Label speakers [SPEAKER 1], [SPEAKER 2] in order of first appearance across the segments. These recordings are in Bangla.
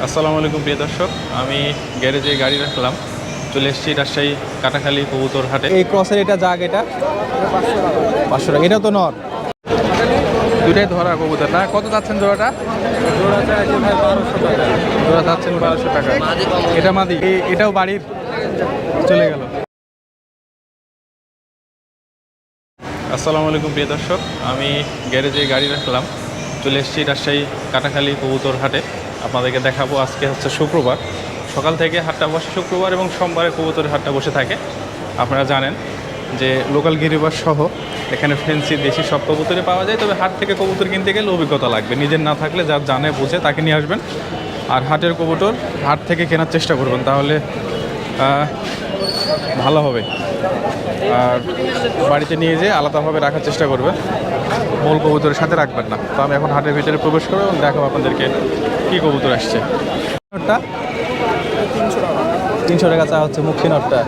[SPEAKER 1] আসসালামু আলাইকুম প্রিয় দর্শক, আমি গ্যারেজে গাড়ি রাখলাম, চলে এসেছি রাজশাহী কাটাখালী কবুতর হাটে।
[SPEAKER 2] এই ক্রসের এটা জাগ, এটা 500 টাকা। এটাও তো নর,
[SPEAKER 1] দুটাই ধরা কবুতর না? কত যাচ্ছেন জোড়াটা? জোড়া যাচ্ছেন 1200 টাকা। এটা মাদি, এটাও বাড়ির চলে গেল। আসসালামু আলাইকুম প্রিয় দর্শক, আমি গ্যারেজে গাড়ি রাখলাম, চলে এসেছি রাজশাহী কাটাখালী কবুতর হাটে। আপনাদেরকে দেখাবো, আজকে হচ্ছে শুক্রবার, সকাল থেকে হাটটা বসে শুক্রবার এবং সোমবারে কবুতরের হাটটা বসে থাকে। আপনারা জানেন যে লোকাল গিরিবাস সহ এখানে ফেন্সি দেশি সব কবুতরই পাওয়া যায়, তবে হাট থেকে কবুতর কিনতে গেলে অভিজ্ঞতা লাগবে, নিজের না থাকলে যার জানে বুঝে তাকে নিয়ে আসবেন। আর হাটের কবুতর হাট থেকে কেনার চেষ্টা করবেন, তাহলে ভালো হবে। আর বাড়িতে নিয়ে যেয়ে আলাদাভাবে রাখার চেষ্টা করবেন, মূল কবুতরের সাথে রাখবেন না। তো আমি এখন হাটের ভিতরে প্রবেশ করবো এবং দেখাবো আপনাদেরকে কী কবুতর আসছে।
[SPEAKER 2] নটটা 300 টাকা চা হচ্ছে, মুখী নটটা।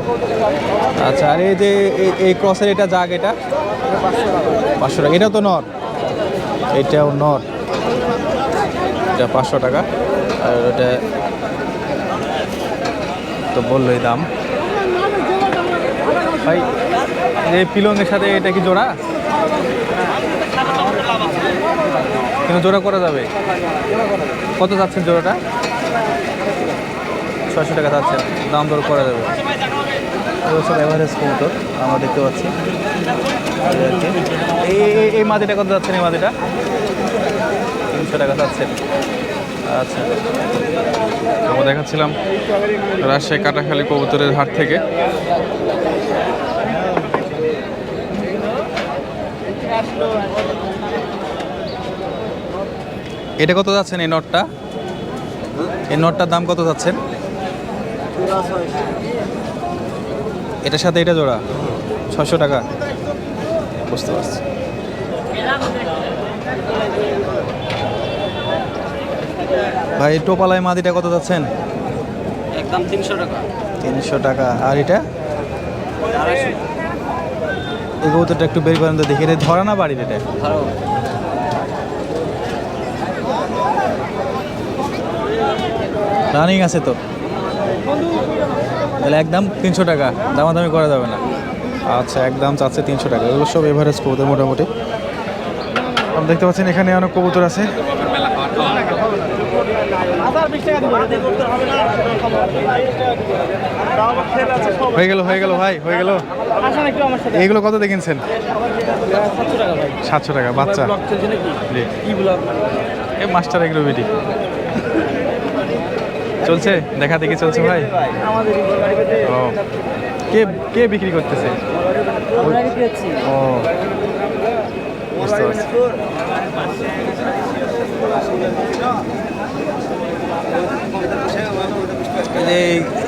[SPEAKER 2] আচ্ছা, আর এই যে এই ক্রসের এটা জাগ, এটা 500 টাকা। এটাও তো নর, এটাও নর, এটা 500 টাকা। আর এটা তো বললোই দাম ভাই। এই পিলনের সাথে এটা কি জোড়া? কিন্তু জোড়া করা যাবে। কত যাচ্ছেন জোড়াটা? 600 টাকা যাচ্ছেন, দাম দর করা যাবে। সব এভারেজ কবুতর আমরা দেখতে পাচ্ছি। এই মাদিটা কত যাচ্ছেন? এই মাদিটা 300 টাকা যাচ্ছেন। আচ্ছা,
[SPEAKER 1] আমরা দেখাচ্ছিলাম রাজশাহী কাটাখালী কবুতরের হাট থেকে।
[SPEAKER 2] এটা কত যাচ্ছেন? এই নটটা, এই নটটার দাম কত যাচ্ছেন? এটার সাথে এটা জোড়া 600 টাকা। বুঝতে পারছি। ভাই টোপালায় মাদিটা কত যাচ্ছেন?
[SPEAKER 3] একদম 300 টাকা।
[SPEAKER 2] 300 টাকা। আর এটা এই কবুতরটা একটু বের করেন তো দেখি, এটা ধরা না বাড়ির? এটা রানিং আছে তো, তাহলে একদম 300 টাকা, দামাদামি করা যাবে না। আচ্ছা, একদম চাচ্ছে 300 টাকা। এগুলো সব এভারেজ কবুতর মোটামুটি। আপনি দেখতে পাচ্ছেন এখানে অনেক কবুতর আছে। হয়ে গেল ভাই, হয়ে গেল। এইগুলো কত দেখেছেন? 700 টাকা বাচ্চা। এ মাস্টার এগুলো বেটি চলছে, দেখা দেখি চলছে ভাই। ও, কে বিক্রি করতেছে? ও, বুঝতে পারছি।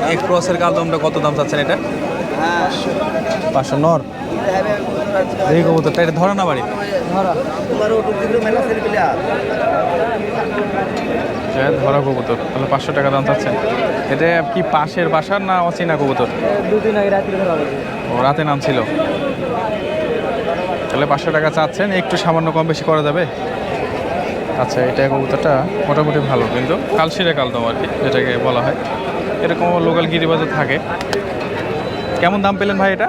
[SPEAKER 2] এই ক্রসের কালদমটা কত দাম চাচ্ছেন? এটা 500 নর। এই কবুতরটা এটা ধরা না বাড়ি?
[SPEAKER 1] ধরা কবুতর, তাহলে 500 টাকা দাম চাচ্ছেন। এটা কি পাশের বাসার না অচেনা কবুতর?
[SPEAKER 3] দুদিন আগে রাত্রে ধরা হয়েছে।
[SPEAKER 1] ও, রাতে নাম ছিল। তাহলে 500 টাকা চাচ্ছেন, একটু সামান্য কম বেশি করা যাবে। আচ্ছা, এটা কবুতরটা মোটামুটি ভালো, কিন্তু কালশিরা কালদম আর কি যেটাকে বলা হয়, এরকম লোকাল গিরিবাজে থাকে। কেমন দাম পেলেন ভাই এটা?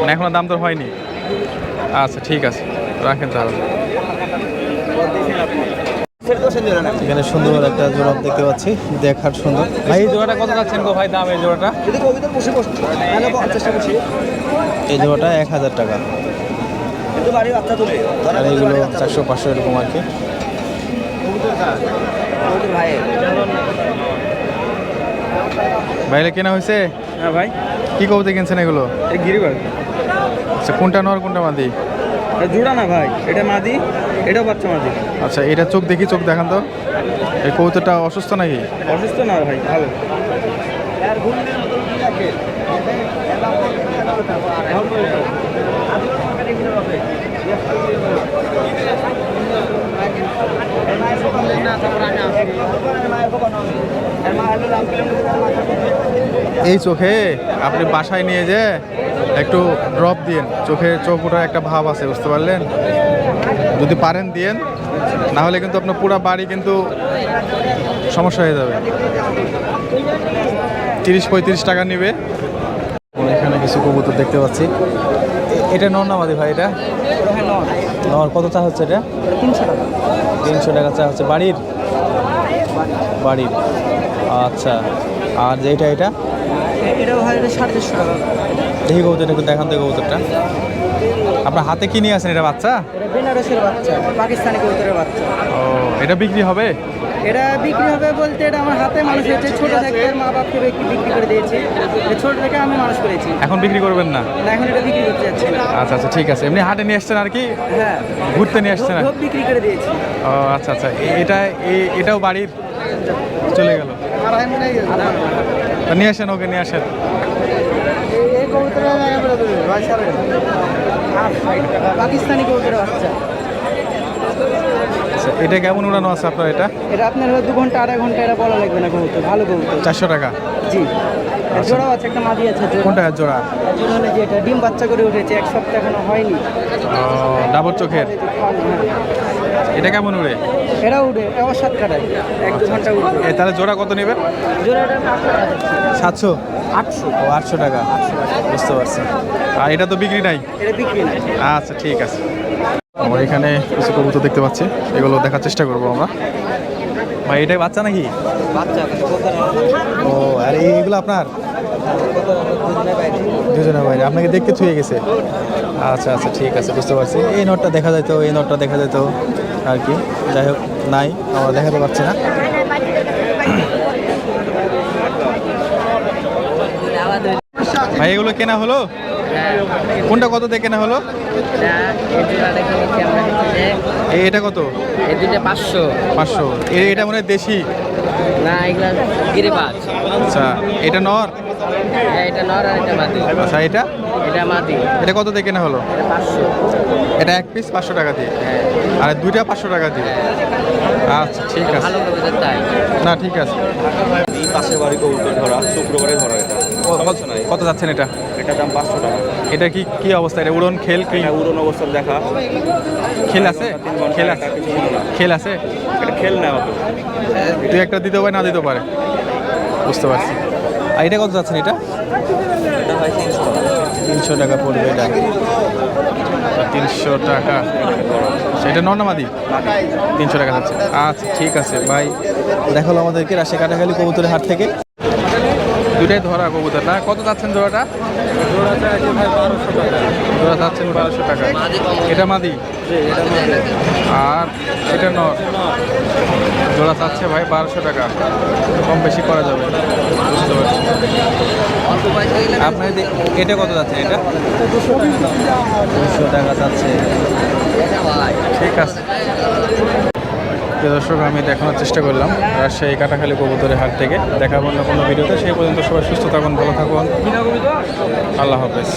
[SPEAKER 1] না, এখনো দাম তো হয়নি। আচ্ছা, ঠিক আছে, রাখেন তাহলে।
[SPEAKER 2] এখানে সুন্দর একটা জোড়া দেখতে পাচ্ছি, দেখার সুন্দর। ভাই এই জোড়াটা কত যাচ্ছেন গো ভাই দাম? এই জোড়াটা, এই জোড়াটা 1000 টাকা। আর এইগুলো 400-500 এরকম আর কি।
[SPEAKER 1] ভাইলে কেনা হয়েছে?
[SPEAKER 3] হ্যাঁ ভাই।
[SPEAKER 1] কি কবুতর কিনছেন এগুলো?
[SPEAKER 3] এই গিরিবাজ।
[SPEAKER 1] আচ্ছা, কোনটা নর কোনটা মাদি?
[SPEAKER 3] জোড়া না ভাই, এটা মাদি, এটাও বাচ্চা মাদি।
[SPEAKER 1] আচ্ছা, এটা চোখ দেখি, চোখ দেখান তো। এই কবুতরটা অসুস্থ নাকি?
[SPEAKER 3] অসুস্থ না ভাই, ভালো।
[SPEAKER 1] এই চোখে আপনি বাসায় নিয়ে যে একটু ড্রপ দিন, চোখে চোখ ওঠার একটা ভাব আছে, বুঝতে পারলেন? যদি পারেন দিয়েন,
[SPEAKER 2] না হলে কিন্তু আপনার পুরো বাড়ি কিন্তু সমস্যা হয়ে যাবে। 30-35 টাকা নেবে। এখানে কিছু কবুতর দেখতে পাচ্ছি। এটা নর না মাদি ভাই? এটা নর। কত চা হচ্ছে এটা?
[SPEAKER 3] 300 টাকা।
[SPEAKER 2] 300 টাকা চা হচ্ছে। বাড়ির? বাড়ির। আচ্ছা। আর যেটা এটা?
[SPEAKER 3] এটাও হয় 450 টাকা।
[SPEAKER 2] দেখি কবুতরটা একটু দেখান তো কবুতরটা। আপনার হাতে কি নিয়ে আসেন? এটা বাচ্চা?
[SPEAKER 3] এটা বেনারসের বাচ্চা, পাকিস্তানি কবুতরের বাচ্চা।
[SPEAKER 2] ও, এটা বিক্রি হবে?
[SPEAKER 3] এটা বিক্রি হবে বলতে এটা আমার হাতে মানুষ হয়েছে, ছোট থেকে মা বাপকে বিক্রি করে দিয়েছে। এটা ছোট থেকে আমি মানুষ করেছি।
[SPEAKER 2] এখন বিক্রি করবেন না?
[SPEAKER 3] না, এখন এটা বিক্রি করতে যাচ্ছে না।
[SPEAKER 2] আচ্ছা আচ্ছা, ঠিক আছে। এমনি হাটে নিয়ে আসছেন আর কি?
[SPEAKER 3] হ্যাঁ,
[SPEAKER 2] ঘুরতে নিয়ে আসছেন?
[SPEAKER 3] সব বিক্রি করে দিয়েছি।
[SPEAKER 2] ও আচ্ছা আচ্ছা। এটাও বাড়ির চলে গেল? নিয়ে আসেন, ওকে নিয়ে আসেন।
[SPEAKER 3] এই কবুতরের পাকিস্তানি কবুতরের বাচ্চা।
[SPEAKER 2] আচ্ছা, এটা কেমন উড়ানো আছে আপনার? এটা
[SPEAKER 3] এটা আপনার 2 ঘন্টা 2.5 ঘন্টা এটা বলা লাগবে না। কবুতর ভালো কবুতর।
[SPEAKER 2] 400 টাকা?
[SPEAKER 3] জি। জোড়াও আছে, একটা মাদি আছে।
[SPEAKER 2] কোনটা জোড়া?
[SPEAKER 3] জোড়া হলে যে এটা ডিম বাচ্চা করে উঠেছে, 1 সপ্তাহ এখনো হয়নি।
[SPEAKER 2] ডাবর চোখের। এটা কেমন উড়ে?
[SPEAKER 3] এরা উঠে, এটাও 7 কাটায়, 1-2 ঘন্টা উঠবে।
[SPEAKER 2] তাহলে জোড়া কত নেবেন?
[SPEAKER 3] জোড়াটা 800 টাকা যাচ্ছে।
[SPEAKER 2] 700?
[SPEAKER 3] 800।
[SPEAKER 2] ও, 800 টাকা। বুঝতে পারছি। আর এটা তো বিক্রি নাই?
[SPEAKER 3] এটা বিক্রি না।
[SPEAKER 2] আচ্ছা, ঠিক আছে। আমরা এখানে কিছু কবুতর দেখতে পাচ্ছি, এগুলো দেখার চেষ্টা করবো আমরা। ভাই, এটাই বাচ্চা নাকি?
[SPEAKER 3] বাচ্চা
[SPEAKER 2] ও, আর এইগুলো আপনার? দুজনের বাইরে আপনাকে দেখতে থুয়ে গেছে? আচ্ছা আচ্ছা, ঠিক আছে, বুঝতে পারছি। এই নোটটা দেখা যেত, এই নোটটা দেখা যেত আর কি। যাই হোক, নাই, আমরা দেখাতে পারছি না। ভাই, এগুলো কেনা হলো? কোনটা কত দিয়ে কেনা হলো? এটা কত?
[SPEAKER 3] এই দুটো 500।
[SPEAKER 2] 500? এটা মনে হয় দেশি?
[SPEAKER 3] না, এগুলা গিরিবাজ।
[SPEAKER 2] আচ্ছা, এটা নর?
[SPEAKER 3] এটা নর আর এটা মাদি।
[SPEAKER 2] আচ্ছা, এটা
[SPEAKER 3] মাদি।
[SPEAKER 2] এটা কত দিয়ে কেনা হলো?
[SPEAKER 3] 500।
[SPEAKER 2] এটা এক পিস 500 টাকা দিয়ে, আর দুইটা 500 টাকা দিয়ে। আচ্ছা, ঠিক আছে।
[SPEAKER 3] ভালো কবুতর তাই।
[SPEAKER 2] না, ঠিক আছে।
[SPEAKER 4] এই পাশের বাড়ি কবুতর ধরা, শুক্রবারে ধরা। এটা
[SPEAKER 2] কত যাচ্ছেন এটা?
[SPEAKER 4] এটা দাম 500 টাকা।
[SPEAKER 2] এটা কি অবস্থা? এটা উড়ন খেল কি?
[SPEAKER 4] এটা উড়ন অবস্থার দেখা।
[SPEAKER 2] খেল আছে?
[SPEAKER 4] 3 ঘন্টা
[SPEAKER 2] খেল আছে?
[SPEAKER 4] কিছু হলো না।
[SPEAKER 2] খেল আছে?
[SPEAKER 4] এটা খেল না অত।
[SPEAKER 2] তুই একটা দিতে পারে, না দিতে পারে। বুঝতে পারছি। আর এটা কত যাচ্ছেন? এটা
[SPEAKER 4] এটা হয় 300 টাকা।
[SPEAKER 2] 300 টাকা পড়বে এটা। 300 টাকা। সেটা নর্নামাদি 300 টাকা যাচ্ছে। আচ্ছা, ঠিক আছে ভাই। দেখালো আমাদেরকে রাজশাহী কাটাখালী কবুতরের হাট থেকে। দুটাই ধরা কবুতর না? কত যাচ্ছেন জোড়াটা? জোড়া যাচ্ছেন 1200 টাকা। এটা মাদি? আর এটা নর? জোড়া চাচ্ছে ভাই 1200 টাকা। কম বেশি করা যাবে, বুঝতে পারছি। আপনার এটা কত যাচ্ছে? এটা 200 টাকা যাচ্ছে। ঠিক আছে। প্রিয় দর্শক, আমি দেখানোর চেষ্টা করলাম রাজশাহী কাটাখালী কবুতরের হাট থেকে। দেখাবো অন্য কোনো ভিডিওতে। সেই পর্যন্ত সবাই সুস্থ থাকুন, ভালো থাকুন। আল্লাহ হাফেজ।